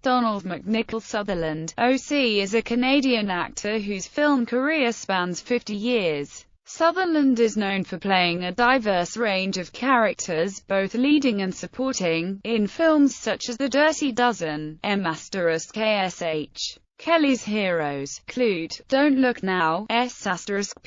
Donald McNichol Sutherland, OC, is a Canadian actor whose film career spans 50 years. Sutherland is known for playing a diverse range of characters, both leading and supporting, in films such as The Dirty Dozen, M*KSH, Kelly's Heroes, Clute, Don't Look Now, S*PYS,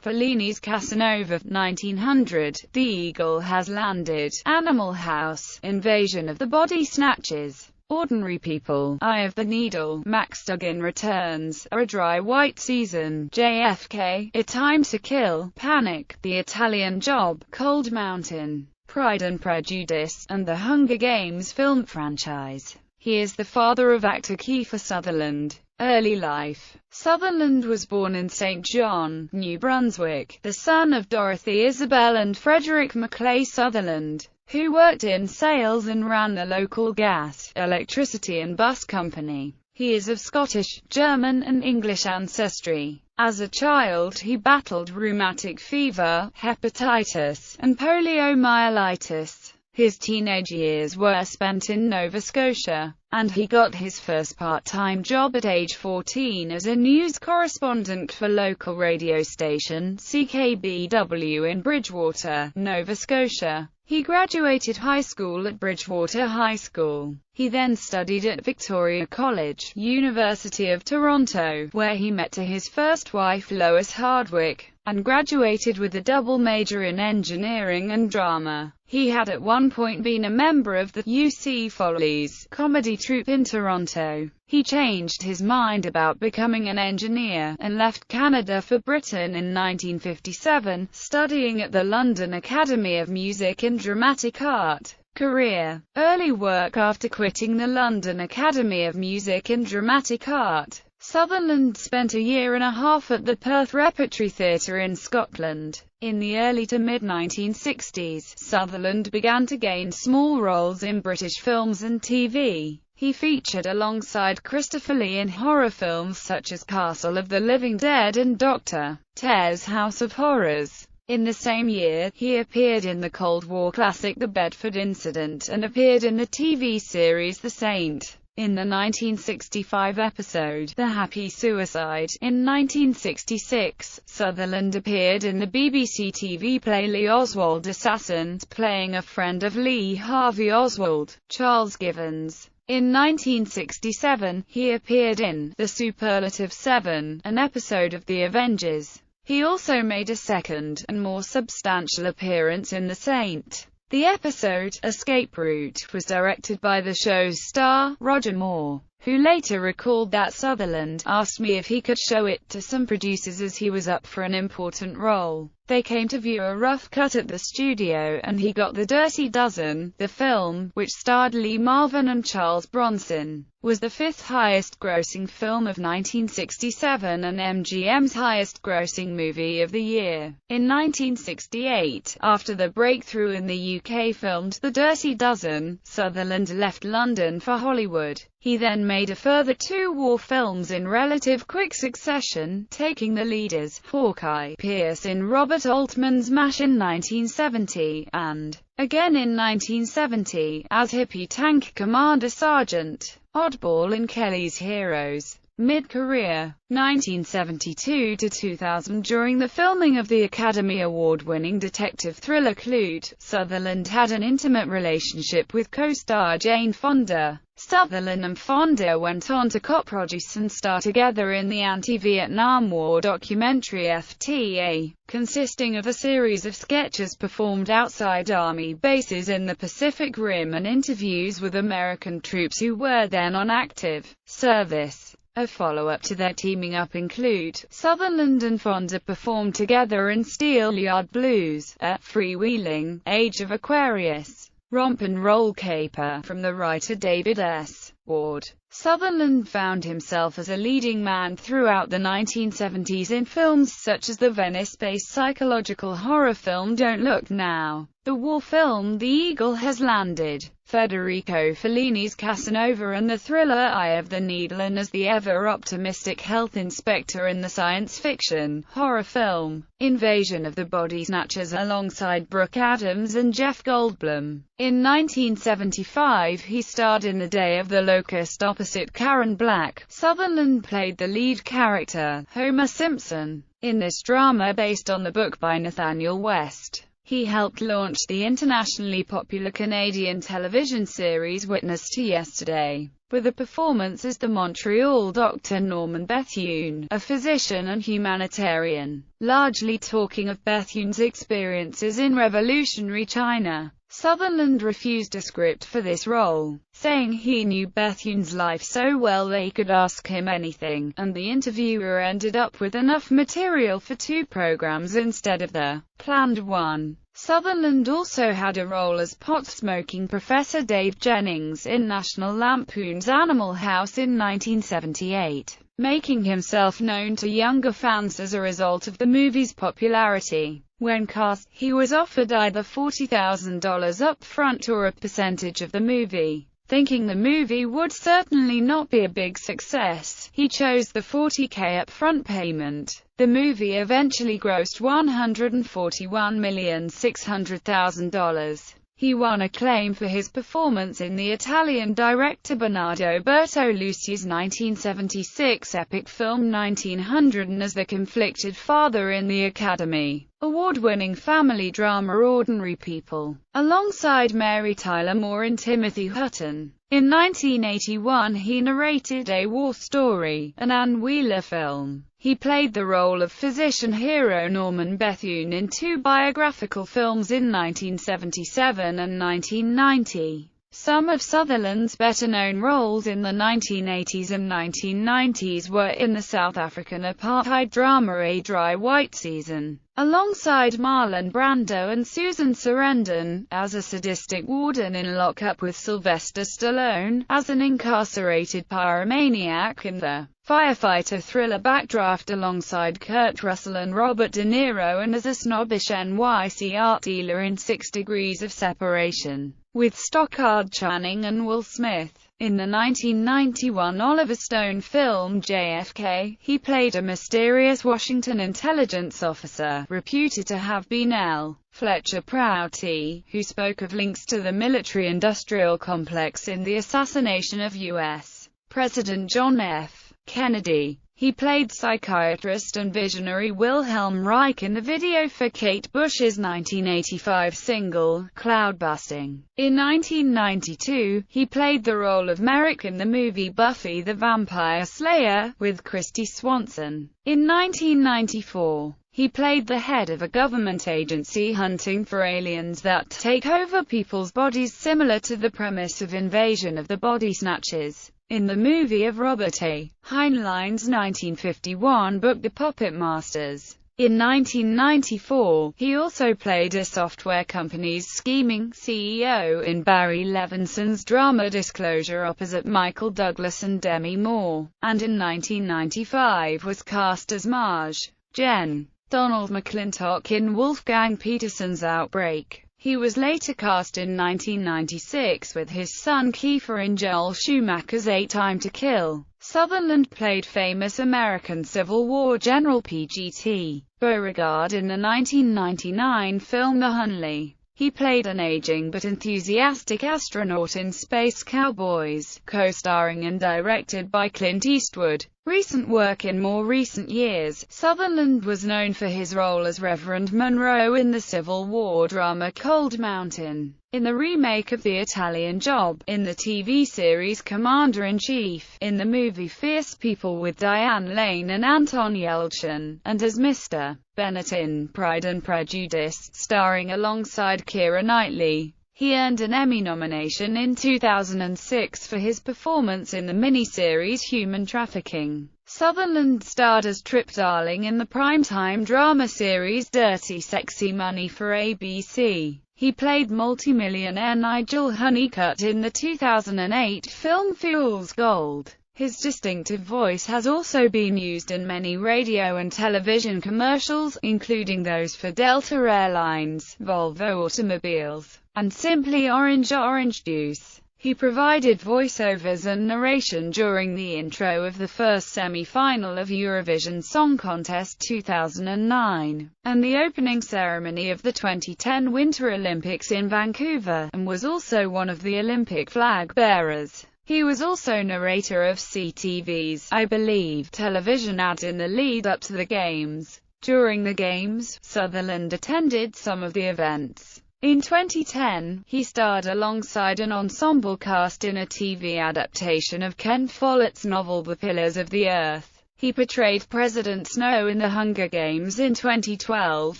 Fellini's Casanova, 1900, The Eagle Has Landed, Animal House, Invasion of the Body Snatchers, Ordinary People, Eye of the Needle, Max Duggan Returns, A Dry White Season, JFK, A Time to Kill, Panic, The Italian Job, Cold Mountain, Pride and Prejudice, and the Hunger Games film franchise. He is the father of actor Kiefer Sutherland. Early life. Sutherland was born in St. John, New Brunswick, the son of Dorothy Isabel and Frederick Maclay Sutherland, who worked in sales and ran the local gas, electricity and bus company. He is of Scottish, German and English ancestry. As a child he battled rheumatic fever, hepatitis, and poliomyelitis. His teenage years were spent in Nova Scotia, and he got his first part-time job at age 14 as a news correspondent for local radio station CKBW in Bridgewater, Nova Scotia. He graduated high school at Bridgewater High School. He then studied at Victoria College, University of Toronto, where he met his first wife Lois Hardwick, and graduated with a double major in engineering and drama. He had at one point been a member of the UC Follies comedy troupe in Toronto. He changed his mind about becoming an engineer, and left Canada for Britain in 1957, studying at the London Academy of Music and Dramatic Art. Career. Early work. After quitting the London Academy of Music and Dramatic Art, Sutherland spent a year and a half at the Perth Repertory Theatre in Scotland. In the early to mid-1960s, Sutherland began to gain small roles in British films and TV. He featured alongside Christopher Lee in horror films such as Castle of the Living Dead and Dr. Tere's House of Horrors. In the same year, he appeared in the Cold War classic The Bedford Incident and appeared in the TV series The Saint. In the 1965 episode, The Happy Suicide, in 1966, Sutherland appeared in the BBC TV play Lee Oswald Assassins, playing a friend of Lee Harvey Oswald, Charles Givens. In 1967, he appeared in The Superlative Seven, an episode of The Avengers. He also made a second, and more substantial appearance in The Saint. The episode, Escape Route, was directed by the show's star, Roger Moore, who later recalled that Sutherland asked me if he could show it to some producers as he was up for an important role. They came to view a rough cut at the studio, and he got The Dirty Dozen. The film, which starred Lee Marvin and Charles Bronson, was the fifth highest-grossing film of 1967 and MGM's highest-grossing movie of the year. In 1968, after the breakthrough in the UK filmed The Dirty Dozen, Sutherland left London for Hollywood. He then made a further two war films in relative quick succession, taking the lead as Hawkeye Pierce in Robert Altman's MASH in 1970, and, again in 1970, as Hippie Tank Commander Sergeant Oddball in Kelly's Heroes. Mid-career. 1972 to 2000. During the filming of the Academy Award-winning detective thriller Clute, Sutherland had an intimate relationship with co-star Jane Fonda. Sutherland and Fonda went on to co-produce and star together in the anti-Vietnam War documentary FTA, consisting of a series of sketches performed outside Army bases in the Pacific Rim and interviews with American troops who were then on active service. A follow-up to their teaming up in Clute, Sutherland and Fonda performed together in Steelyard Blues, a freewheeling, Age of Aquarius, romp and roll caper from the writer David S. Ward. Sutherland found himself as a leading man throughout the 1970s in films such as the Venice-based psychological horror film Don't Look Now, the war film The Eagle Has Landed, Federico Fellini's Casanova and the thriller Eye of the Needle, and as the ever-optimistic health inspector in the science fiction horror film Invasion of the Body Snatchers alongside Brooke Adams and Jeff Goldblum. In 1975 he starred in The Day of the Locust opposite Karen Black. Sutherland played the lead character, Homer Simpson, in this drama based on the book by Nathaniel West. He helped launch the internationally popular Canadian television series Witness to Yesterday, with a performance as the Montreal Dr. Norman Bethune, a physician and humanitarian, largely talking of Bethune's experiences in revolutionary China. Sutherland refused a script for this role, saying he knew Bethune's life so well they could ask him anything, and the interviewer ended up with enough material for 2 programs instead of the planned one. Sutherland also had a role as pot-smoking Professor Dave Jennings in National Lampoon's Animal House in 1978, making himself known to younger fans as a result of the movie's popularity. When cast, he was offered either $40,000 up front or a percentage of the movie. Thinking the movie would certainly not be a big success, he chose the $40,000 upfront payment. The movie eventually grossed $141,600,000. He won acclaim for his performance in the Italian director Bernardo Bertolucci's 1976 epic film 1900 and as the conflicted father in the Academy Award-winning family drama Ordinary People, alongside Mary Tyler Moore and Timothy Hutton. In 1981 he narrated A War Story, an Ann Wheeler film. He played the role of physician hero Norman Bethune in 2 biographical films in 1977 and 1990. Some of Sutherland's better-known roles in the 1980s and 1990s were in the South African apartheid drama A Dry White Season, alongside Marlon Brando and Susan Sarandon, as a sadistic warden in lockup with Sylvester Stallone, as an incarcerated pyromaniac in the firefighter thriller Backdraft alongside Kurt Russell and Robert De Niro, and as a snobbish NYC art dealer in 6 Degrees of Separation, with Stockard Channing and Will Smith. In the 1991 Oliver Stone film JFK, he played a mysterious Washington intelligence officer, reputed to have been L. Fletcher Prouty, who spoke of links to the military-industrial complex in the assassination of U.S. President John F. Kennedy. He played psychiatrist and visionary Wilhelm Reich in the video for Kate Bush's 1985 single, Cloudbusting. In 1992, he played the role of Merrick in the movie Buffy the Vampire Slayer, with Kristy Swanson. In 1994, he played the head of a government agency hunting for aliens that take over people's bodies, similar to the premise of Invasion of the Body Snatchers. In the movie of Robert A. Heinlein's 1951 book The Puppet Masters. In 1994, he also played a software company's scheming CEO in Barry Levinson's drama Disclosure opposite Michael Douglas and Demi Moore, and in 1995 was cast as Marge Jen Donald McClintock in Wolfgang Petersen's Outbreak. He was later cast in 1996 with his son Kiefer in Joel Schumacher's A Time to Kill. Sutherland played famous American Civil War General P.G.T. Beauregard in the 1999 film The Hunley. He played an aging but enthusiastic astronaut in Space Cowboys, co-starring and directed by Clint Eastwood. Recent work. In more recent years, Sutherland was known for his role as Reverend Monroe in the Civil War drama Cold Mountain, in the remake of The Italian Job, in the TV series Commander-in-Chief, in the movie Fierce People with Diane Lane and Anton Yelchin, and as Mr. Bennett in Pride and Prejudice, starring alongside Keira Knightley. He earned an Emmy nomination in 2006 for his performance in the miniseries Human Trafficking. Sutherland starred as Trip Darling in the primetime drama series Dirty Sexy Money for ABC. He played multimillionaire Nigel Honeycutt in the 2008 film Fool's Gold. His distinctive voice has also been used in many radio and television commercials, including those for Delta Airlines, Volvo Automobiles, and Simply Orange Orange Juice. He provided voiceovers and narration during the intro of the first semi-final of Eurovision Song Contest 2009, and the opening ceremony of the 2010 Winter Olympics in Vancouver, and was also one of the Olympic flag bearers. He was also narrator of CTV's I Believe television ads in the lead-up to the Games. During the Games, Sutherland attended some of the events. In 2010, he starred alongside an ensemble cast in a TV adaptation of Ken Follett's novel The Pillars of the Earth. He portrayed President Snow in The Hunger Games in 2012,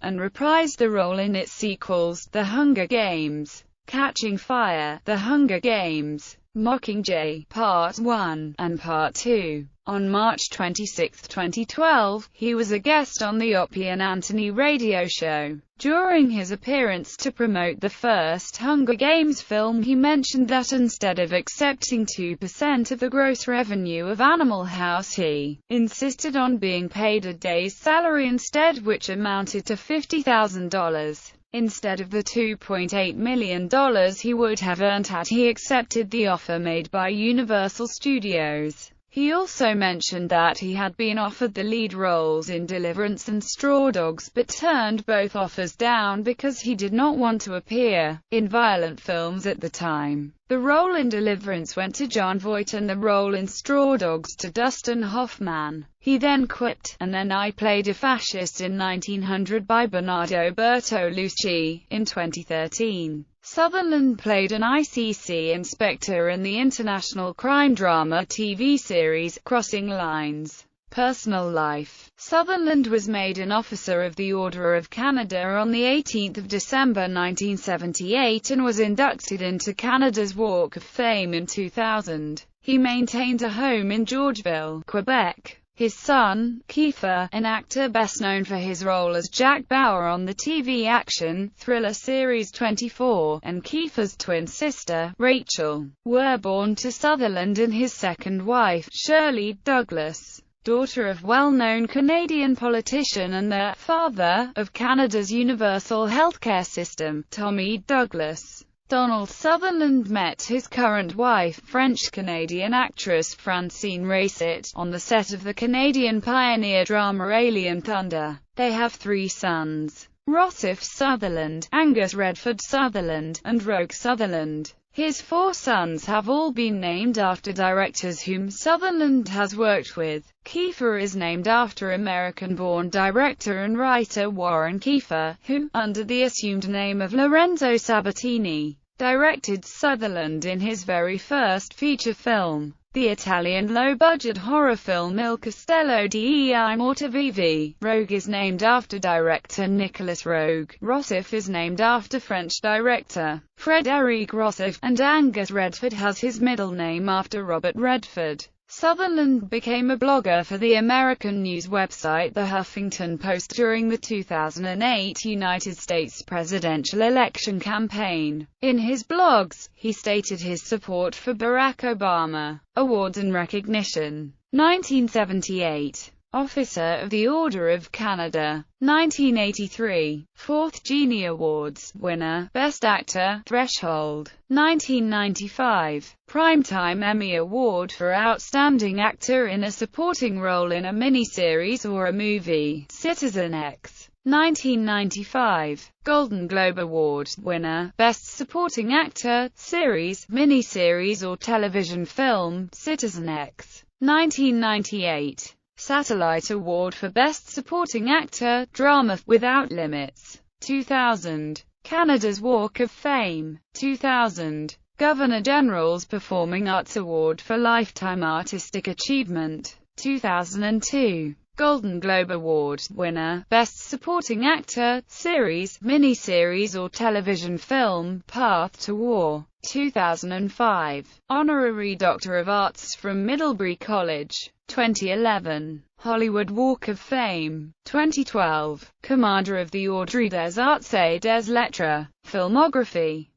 and reprised the role in its sequels, The Hunger Games, Catching Fire, The Hunger Games, Mockingjay, Part 1, and Part 2. On March 26, 2012, he was a guest on the Opie and Anthony radio show. During his appearance to promote the first Hunger Games film, he mentioned that instead of accepting 2% of the gross revenue of Animal House, he insisted on being paid a day's salary instead, which amounted to $50,000. Instead of the $2.8 million he would have earned had he accepted the offer made by Universal Studios. He also mentioned that he had been offered the lead roles in Deliverance and Straw Dogs but turned both offers down because he did not want to appear in violent films at the time. The role in Deliverance went to Jon Voight and the role in Straw Dogs to Dustin Hoffman. He then quit, and then I Played a Fascist in 1900 by Bernardo Bertolucci. In 2013, Sutherland played an ICC inspector in the international crime drama TV series, Crossing Lines. Personal life. Sutherland was made an Officer of the Order of Canada on the 18th of December 1978 and was inducted into Canada's Walk of Fame in 2000. He maintained a home in Georgeville, Quebec. His son, Kiefer, an actor best known for his role as Jack Bauer on the TV action thriller series 24, and Kiefer's twin sister, Rachel, were born to Sutherland and his second wife, Shirley Douglas, daughter of well-known Canadian politician and the father of Canada's universal healthcare system, Tommy Douglas. Donald Sutherland met his current wife, French-Canadian actress Francine Racet, on the set of the Canadian pioneer drama Alien Thunder. They have 3 sons: Rossif Sutherland, Angus Redford Sutherland, and Rogue Sutherland. His 4 sons have all been named after directors whom Sutherland has worked with. Kiefer is named after American-born director and writer Warren Kiefer, who, under the assumed name of Lorenzo Sabatini, directed Sutherland in his very first feature film, the Italian low-budget horror film Il Castello di Mortavivi. Rogue is named after director Nicolas Rogue. Rossif is named after French director Frédéric Rossif, and Angus Redford has his middle name after Robert Redford. Sutherland became a blogger for the American news website The Huffington Post during the 2008 United States presidential election campaign. In his blogs, he stated his support for Barack Obama. Awards and recognition. 1978. Officer of the Order of Canada. 1983. 4th Genie Awards winner, Best Actor, Threshold. 1995. Primetime Emmy Award for Outstanding Actor in a Supporting Role in a Miniseries or a Movie, Citizen X. 1995. Golden Globe Award winner, Best Supporting Actor, Series, Miniseries or Television Film, Citizen X. 1998. Satellite Award for Best Supporting Actor, Drama, Without Limits. 2000. Canada's Walk of Fame. 2000. Governor-General's Performing Arts Award for Lifetime Artistic Achievement. 2002. Golden Globe Award winner, Best Supporting Actor, Series, Miniseries or Television Film, Path to War. 2005. Honorary Doctor of Arts from Middlebury College. 2011. Hollywood Walk of Fame. 2012. Commander of the Ordre des Arts et des Lettres. Filmography.